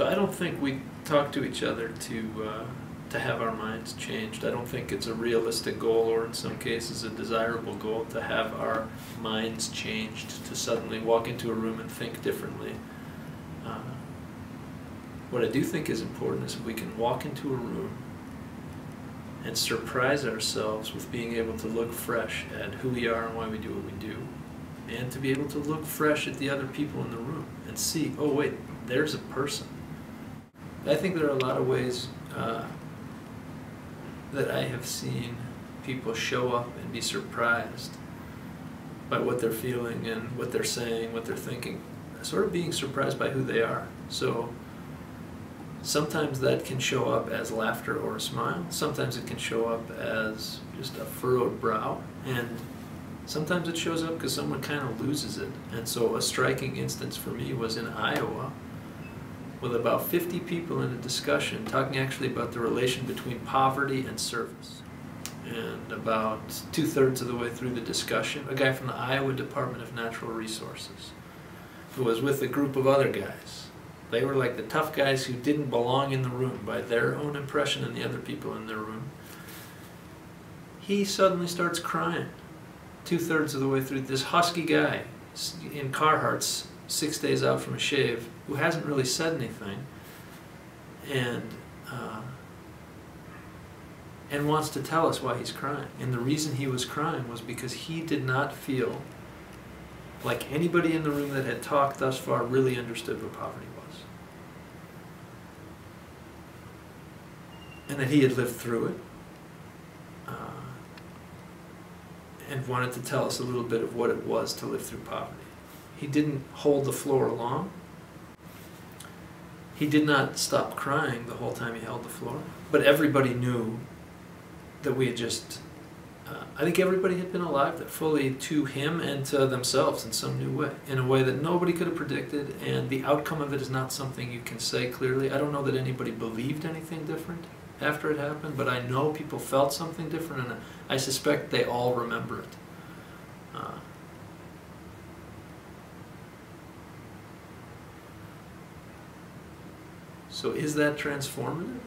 So I don't think we talk to each other to have our minds changed. I don't think it's a realistic goal, or in some cases a desirable goal, to have our minds changed, to suddenly walk into a room and think differently. What I do think is important is if we can walk into a room and surprise ourselves with being able to look fresh at who we are and why we do what we do, and to be able to look fresh at the other people in the room and see, oh wait, there's a person. I think there are a lot of ways that I have seen people show up and be surprised by what they're feeling and what they're saying, what they're thinking, sort of being surprised by who they are. So sometimes that can show up as laughter or a smile. Sometimes it can show up as just a furrowed brow. And sometimes it shows up because someone kind of loses it. And so a striking instance for me was in Iowa, with about 50 people in a discussion talking actually about the relation between poverty and service. And about 2/3 of the way through the discussion, a guy from the Iowa Department of Natural Resources, who was with a group of other guys. They were like the tough guys who didn't belong in the room by their own impression and the other people in their room. He suddenly starts crying 2/3 of the way through. This husky guy in Carhartts, 6 days out from a shave, who hasn't really said anything, and wants to tell us why he's crying. And the reason he was crying was because he did not feel like anybody in the room that had talked thus far really understood what poverty was. And that he had lived through it, and wanted to tell us a little bit of what it was to live through poverty. He didn't hold the floor long. He did not stop crying the whole time he held the floor. But everybody knew that we had just, I think everybody had been alive that fully to him and to themselves in some new way, in a way that nobody could have predicted, and the outcome of it is not something you can say clearly. I don't know that anybody believed anything different after it happened, but I know people felt something different, and I suspect they all remember it. So is that transformative?